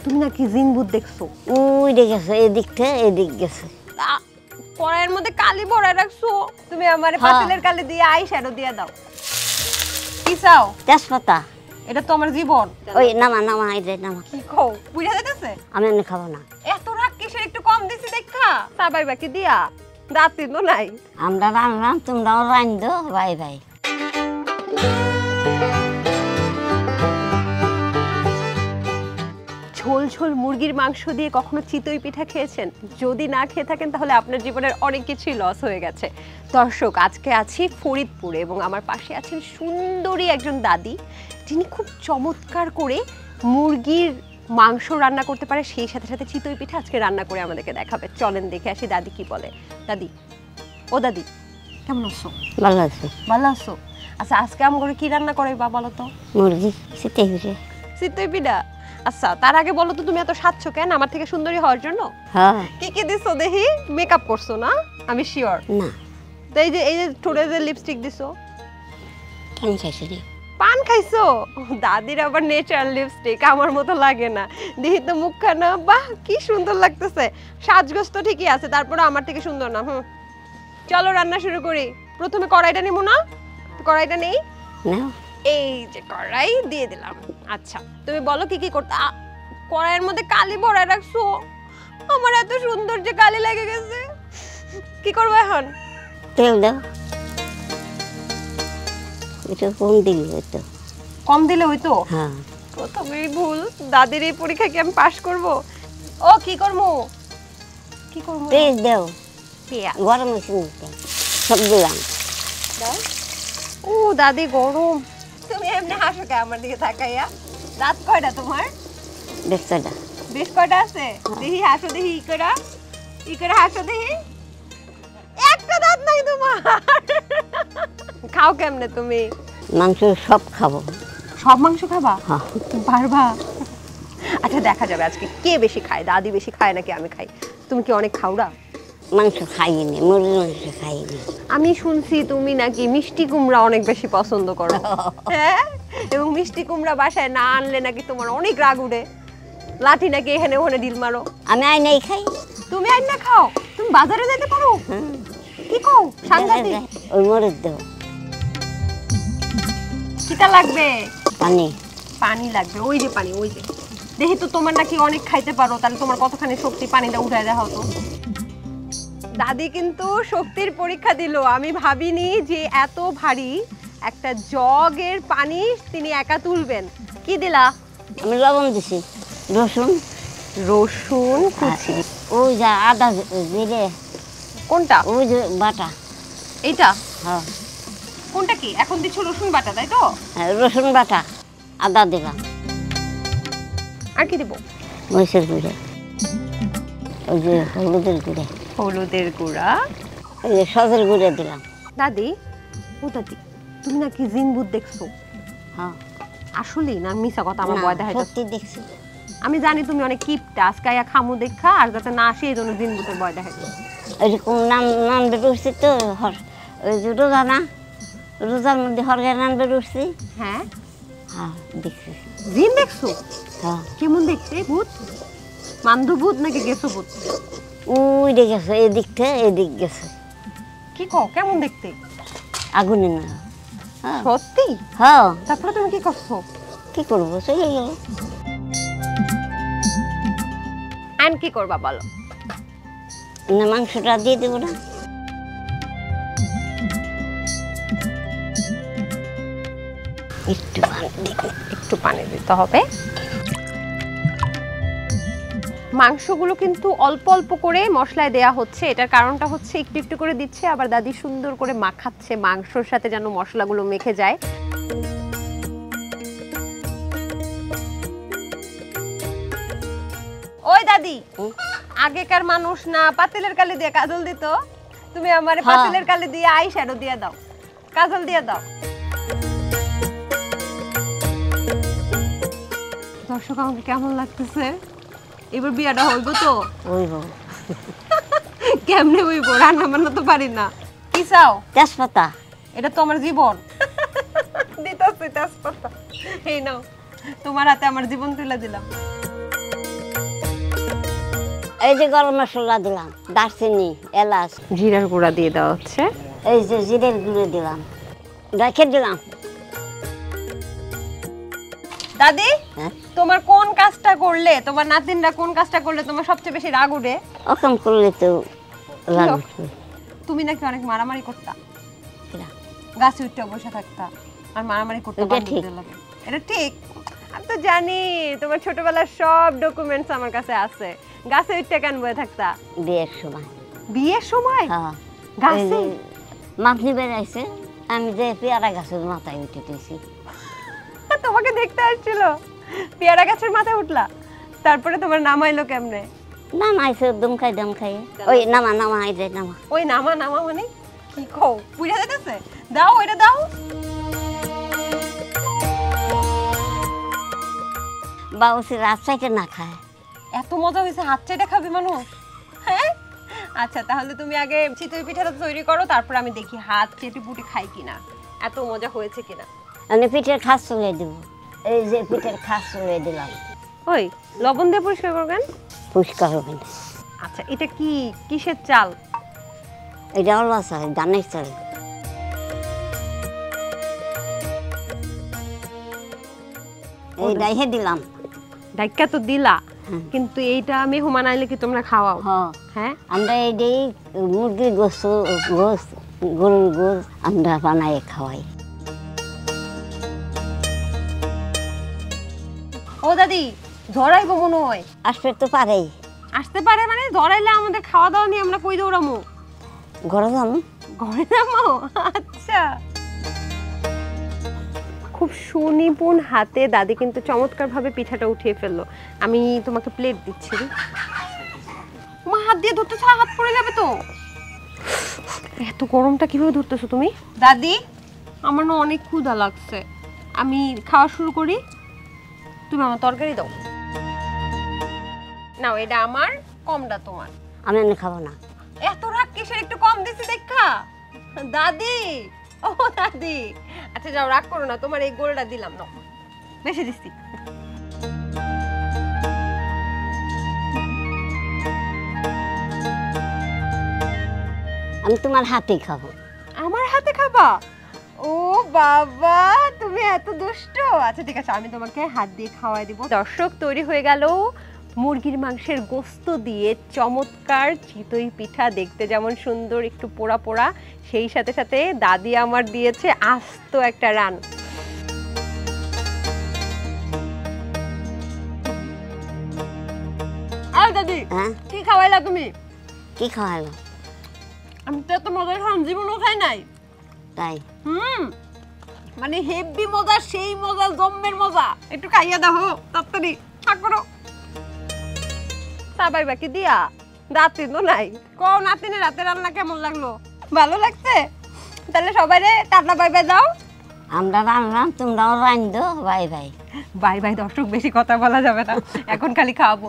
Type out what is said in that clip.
তুমি নাকি জিন ভূত দেখছো? ওই দেখেছো, এদিক গেছে। কড়াইয়ের মধ্যে কালি ভরে রাখছো। তুমি আমারে পাতিলের কালি দিয়ে আই শ্যাডো দিয়ে দাও। কি চাও? তেজপাতা। এটা তো আমার জীবন। ওই নামা এটা নামা। কি কও? বুঝা যাইতেছে? আমি এনে খাবো না। এত রাগ কিসের? একটু কম দিছি দেখা। সাবাই বাকি দিয়া দাঁতি তো নাই। আমরা রান্নাম, তোমরাও রান দো। Bye bye. ঝোল ঝোল মুরগির মাংস দিয়ে কখনো চিতই পিঠা খেয়েছেন? যদি না খেয়ে থাকেন তাহলে আপনার জীবনের অনেক কিছুই লস হয়ে গেছে। দর্শক, আজকে আছি ফরিদপুরে এবং আমার পাশে আছেন সুন্দরী একজন দাদি, যিনি খুব চমৎকার করে মুরগির মাংস রান্না করতে পারে, সেই সাথে সাথে চিতই পিঠা আজকে রান্না করে আমাদেরকে দেখাবে। চলেন দেখে আসি দাদি কি বলে। দাদি, ও দাদি, কেমন আছো? ভালো আছে। ভালো আছো? আচ্ছা, আজকে আমার কি রান্না করে বা বলো তো? মুরগি চিতই পিঠা। চিতই পিঠা? আচ্ছা, তার আগে বলো তো তুমি এত সাজছো কেন? আমার থেকে সুন্দরী হওয়ার জন্য? হ্যাঁ। কি কি দিছো দেখি? মেকআপ করছো না? আমি শিওর না। তো এই যে ঠোঁটে যে লিপস্টিক দিছো। পান খাইছি রে। পান খাইছো? দাদির আবার ন্যাচারাল লিপস্টিক, আমার মতো লাগে না। দেখি তো মুখখানা, বাহ কি সুন্দর লাগতেছে। সাজগোজ তো ঠিকই আছে, তারপরে আমার থেকে সুন্দর না। চলো রান্না শুরু করি। প্রথমে কড়াইটা নিমু না? কড়াইটা নেই? না। এই যে কড়াই দিয়ে দিলাম। আচ্ছা, তুমি বলো কি কি করতে। কড়াইয়ের মধ্যে কালি ভরে রাখছো। আমার এত সুন্দর যে কালি লেগে গেছে। কি করবো এখন? তেল দাও। এটা কম দিলে হইতো। কম দিলে হইতো? হ্যাঁ। প্রথমেই ভুল। দাদির এই পরীক্ষা কি আমি পাস করব? ও কি করবো? কি করবো? পেঁয়াজ দাও। পেঁয়াজ গরম হয়েছে সব দিলাম। দাও। ও দাদি গরম। তুমি এমনি হাসো কে আমার দিকে তাকাইয়া? দাঁত কয়টা তোমার? বেশটা। বেশ কয়টা আছে? দেখি হাসো, দেখি ই করে হাসো দেখি। একটা দাঁত নাই তোমার। খাও কেমনে তুমি? মাংস সব খাবো। সব মাংস খাবা? হ্যাঁ। পারবা? আচ্ছা, দেখা যাবে আজকে কে বেশি খায়। দাদি বেশি খায় নাকি আমি খাই? তুমি কি অনেক খাওরা? মাংস খাইনি, মুরগির মাংস খাইনি। আমি শুনছি তুমি নাকি মিষ্টি কুমড়া অনেক বেশি পছন্দ করো। হ্যাঁ, এবং মিষ্টি কুমড়া বাসায় না আনলে নাকি তোমার অনেক রাগ উঠে। লাঠি নাকি এখানে ওখানে ঢিল মারো। আমি আইনাই খাই। তুমি আইন না খাও? তুমি বাজারে যেতে পারো? কি কও? সাংঘাতিক। ওই মরিচ দাও। কিটা লাগবে? পানি। পানি লাগবে। ওই যে পানি, ওই যে। দেখি তো তোমার নাকি অনেক খাইতে পারো, তাহলে তোমার কতখানি শক্তি, পানিটা উঠায় দেখাও তো। দাদি কিন্তু শক্তির পরীক্ষা দিল। আমি ভাবিনি যে এত ভারী একটা জগের পানি তিনি একা তুলবেন। কি দিলা? আমি লবণ দিছি, রসুন। রসুন কুচি। ওই যা আদা জিরে। কোনটা? ওই যে বাটা। এইটা? হ্যাঁ। কোনটা কি এখন দিচ্ছ? রসুন বাটা, তাই তো? হ্যাঁ, রসুন বাটা, আদা দিলাম। আর কি দেবো? মরিচের গুঁড়ো, ওই যে হলুদের গুঁড়ো, হলুদের গুঁড়া, ওই যে সজের গুঁড়ো দিলাম। দাদি, ও দাদি, তুমি নাকি জিন ভূত দেখছো? হ্যাঁ। আসলেই না মিছা কথা? আমার ভয় দেখাইতো। সত্যি দেখছি। আমি জানি তুমি অনেক কিপটা, আজকে আয়া খামু দেখা আর যাতে না আসে এই জন্য জিন ভূতের ভয় দেখাইতো। ওইরকম নাম বেড়ে উঠছি তো। ওই যে রোজা না, রোজার মধ্যে হরগায় নাম বেড়ে উঠছি। হ্যাঁ হ্যাঁ, দেখছি। জিন দেখছো? হ্যাঁ। কেমন দেখতে? ভূত? মান্ধু ভূত নাকি গেছো ভূত? ওই গেছে, এদিক গেছে। কি কও? কেমন দেখতে? আগুনে না। সত্যি? হ্যাঁ। তারপরে তুমি কি করছো? কি করবো, চলে গেল। আইন কি করবা বলো? না, মাংসটা দিয়ে দেবো না? একটু পানি দিতে হবে। মাংসগুলো কিন্তু অল্প অল্প করে মশলায় দেয়া হচ্ছে। এটার কারণটা হচ্ছে একটু একটু করে দিচ্ছে, আবার দাদি সুন্দর করে মাখাচ্ছে মাংসর সাথে যেন মশলাগুলো মেখে যায়। ওই দাদি, আগেকার মানুষ না পাতিলের কালি দিয়ে কাজল দিত? তুমি আমারে পাতিলের কালি দিয়ে আই শ্যাডো দিয়ে দাও, কাজল দিয়ে দাও। দর্শক, আমাকে কেমন লাগতেছে? এবার বিয়াটা হইব তো? হইব। কেমনে হইব? রান্না বান্না তো পারি না। কি চাও? তেজপাতা। এটা তো আমার জীবন। দিতাছি তেজপাতা। এই নাও, তোমার হাতে আমার জীবন তুলে দিলাম। এই যে গরম মশলা দিলাম, দারচিনি, এলাচ, জিরার গুঁড়া দিয়ে দেওয়া হচ্ছে। এই যে জিরের গুঁড়ো দিলাম, রেখে দিলাম। দাদি, হ্যাঁ? তোমার কোন কাজটা করলে, তোমার নাতিনরা কোন কাজটা করলে তোমার সবচেয়ে বেশি রাগ উঠে? ওরকম করলে তো রাগ উঠবে। তুমি নাকি অনেক মারামারি করতা, কিরা? গাছে উঠে বসে থাকতা আর মারামারি করতে এটা ঠিক। লাগে। এটা ঠিক? আমি তো জানি তোমার ছোটবেলার সব ডকুমেন্টস আমার কাছে আছে। গাছে উঠে কেন বসে থাকতা? বিয়ের সময়। বিয়ের সময় হ্যাঁ, গাছে? মাছনি বেড়াইছে, আমি যে পেয়ারা গাছের মাথায় উঠে দিয়েছি। তোমাকে দেখতে আসছিল, পেয়ারা গাছের মাথায় উঠলা, তারপরে তোমার নামাইলো কেমনে? নামাইছে দমখাই দমখাই, ওই নামা নামা, এই যে নামা। ওই নামা নামা মানে কি কও? পুড়ে যাইতেছে? দাও ওইটা দাও। বাউসি রাত চাইতে না খায়। এত মজা হয়েছে, হাত চাইটা খাবে মানুষ? হ্যাঁ, আচ্ছা তাহলে তুমি আগে চিতই পিঠাটা তৈরি করো, তারপর আমি দেখি হাত চেটে পুটে খাই কিনা, এত মজা হয়েছে কিনা। আমি পিঠের খাস চলে দেব। এই যে পিঠের খাস চলে দিলাম। ওই লবণ দিয়ে পরিষ্কার করবেন? পরিষ্কার হবে না। আচ্ছা এটা কি কিসের চাল? এটা হলো চাল, ধানের চাল। এই ডাইহে দিলাম। ডাইকা তো দিলা, কিন্তু এইটা মেহমান আইলে কি তোমরা খাওয়াও? হ্যাঁ, আমরা এই দিয়ে মুরগির গোস্ত, গরুর গোস্ত আমরা বানাই খাওয়াই। ও দাদি, ধরাইবো মনে হয়। আসতে তো পারেই। আসতে পারে মানে? ধরাইলে আমাদের খাওয়া দাওয়া নিয়ে আমরা কই দৌড়ামো? ঘরে যাবো। ঘরে যাবো? আচ্ছা। খুব সুনিপুণ হাতে দাদি কিন্তু চমৎকার ভাবে পিঠাটা উঠিয়ে ফেললো। আমি তোমাকে প্লেট দিচ্ছি। মা হাত দিয়ে ধরতেছ, হাত পড়ে যাবে তো। এত গরমটা কিভাবে ধরতেছো তুমি? দাদি, আমার না অনেক ক্ষুধা লাগছে, আমি খাওয়া শুরু করি, তুমি আমার তরকারি দাও। নাও, এটা আমার, কমটা তোমার। আমি এনে খাবো না। এত রাগ কিসের? একটু কম দিছি দেখা। দাদি, ও দাদি, আচ্ছা যাও, রাগ করো না, তোমার এই গোলটা দিলাম, নাও, বেশি দিচ্ছি। আমি তোমার হাতেই খাবো। আমার হাতে খাবা? ও বাবা, তুমি এত দুষ্ট। আচ্ছা ঠিক আছে, আমি তোমাকে হাত দিয়ে খাওয়াই দিব। দর্শক, তৈরি হয়ে গেল মুরগির মাংসের গোস্ত দিয়ে চমৎকার চিতই পিঠা। দেখতে যেমন সুন্দর, একটু পোড়া পোড়া, সেই সাথে সাথে দাদি আমার দিয়েছে আস্ত একটা রান। আর দাদি, হ্যাঁ, কি খাওয়াইলা তুমি? কি খাওয়ালো? আমি তো এত মজার খাওয়ান জীবনও খাই নাই। তাই? মানে হেভি মজা, সেই মজা, জম্মের মজা। একটু খাইয়া দাও তাড়াতাড়ি, থাক করো। সবাই বাকি দিয়া রাতে তো নাই। কও নাতিনে রাতে রান্না কেমন লাগলো? ভালো লাগছে? তাহলে সবাই রে টাটা বাই বাই দাও। আমরা রান্নাম, তোমরাও রান্ধো। Bye bye. Bye bye. দর্শক, বেশি কথা বলা যাবে না, এখন খালি খাওয়াবো।